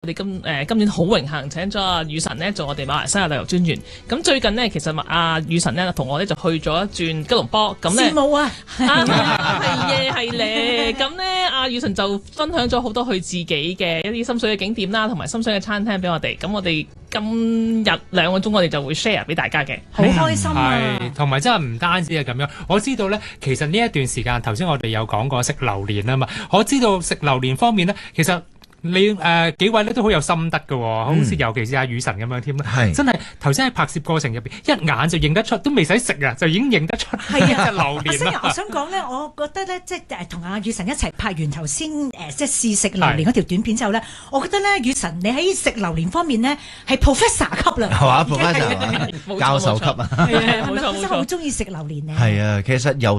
我哋今年好榮幸請咗阿雨神呢做我哋馬來西亞旅遊專員。咁最近呢，其實阿雨神呢同我呢就去咗一轉吉隆坡。咁呢，羨慕啊！係咧。咁呢，阿雨神就分享咗好多佢自己嘅一啲心水嘅景點啦，同埋心水嘅餐廳俾我哋。咁我哋今日2個鐘我哋就會 share 俾大家嘅，好開心啊！係，同埋真係唔單止係咁樣。我知道咧，其實呢一段時間頭先我哋有講過食榴蓮啊嘛。我知道食榴蓮方面咧，其實你幾位咧都好有心得嘅喎，好似尤其是阿雨神咁樣添啦，真係頭先喺拍攝過程入邊，一眼就認得出，都未使食啊，就已經認得出係一隻榴蓮啦。我想講咧，我覺得咧，即係同阿雨神一齊拍完頭先即係試食榴蓮嗰條短片之後咧，我覺得咧，雨神你喺食榴蓮方面咧係 professor 級啦，係嘛？professor 教授級啊，係啊，冇錯，真係好中意食榴蓮咧。係啊，其實由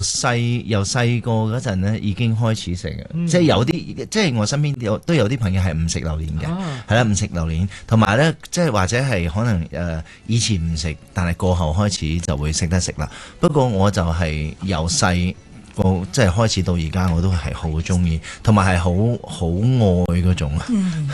細個嗰陣咧已經開始食嘅，即係有啲即係我身邊都有啲朋友係唔食榴蓮嘅，係啦，唔食榴蓮，同埋咧即係或者係可能以前唔食，但係過後開始就會識得食啦。不過我就係由細即係開始到而家，我都係好中意，同埋係好愛嗰種啊。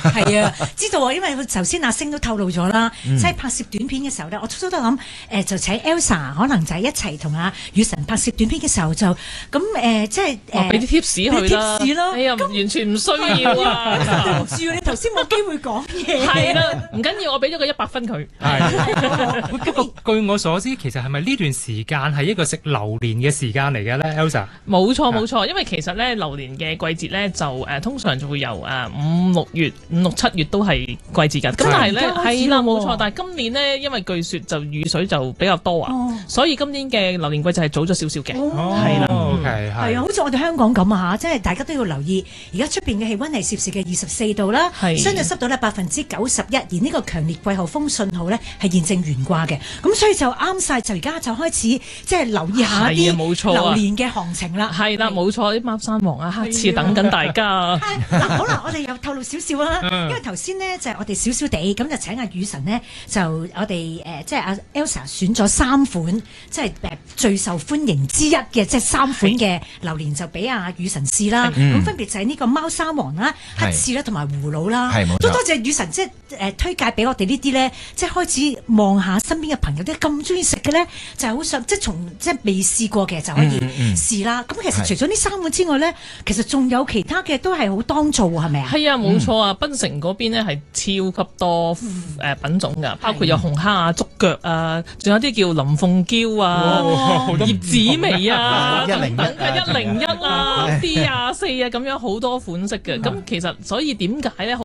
係啊，知道啊，因為頭先阿星都透露咗啦，即係拍攝短片嘅時候咧，我初初都諗就請 Elsa 可能就係一齊同阿雨神拍攝短片嘅時候就咁即係俾啲 tips 佢啦。貼士咯，哎呀，完全唔需要啊！對唔住，你頭先冇機會講嘢。係啦，唔緊要，我俾咗個100分佢。係。不過據我所知，其實係咪呢段時間係一個食榴蓮嘅時間嚟嘅咧 ，Elsa？冇錯，因為其實咧榴蓮嘅季節咧就通常就會由5、6月、5、6、7月都係季節㗎。咁但係咧係啦，冇錯。但係今年呢，因為據說就雨水就比較多啊，所以今年嘅榴蓮季節係早咗少少嘅。係啦，OK，係啊，好似我哋香港咁啊嚇，即係大家都要留意。而家出邊嘅氣温係攝氏嘅24度啦，相對濕度咧91%，而呢個強烈季候風信號咧係現正懸掛嘅。咁所以就啱晒，就而家就開始即係留意下啲榴蓮嘅行情啦。係啦，冇錯，啲貓山王啊、黑刺等緊大家。好啦，我哋又透露少少啦，因為頭先呢，就係我哋少少地咁就請阿雨神呢，就我哋即係阿 Elsa 選咗3款，即係最受歡迎之一嘅即係3款嘅榴蓮就俾阿雨神試啦。咁分別就係呢個貓山王啦、黑刺啦同埋葫蘆啦。都多謝雨神即係推介俾我哋呢啲咧，即係開始望下身邊嘅朋友啲咁中意食嘅咧，就係好想即係從即係未試過嘅就可以試啦。咁其實除咗呢3款之外咧，其實仲有其他嘅都係好當造係咪啊？係啊，冇錯啊！檳城嗰邊咧係超級多品種㗎，包括有紅蝦啊、竹腳啊，仲有啲叫林鳳嬌啊、葉子楣啊、101啊、D24啊咁樣好多款式嘅。咁其實所以點解咧？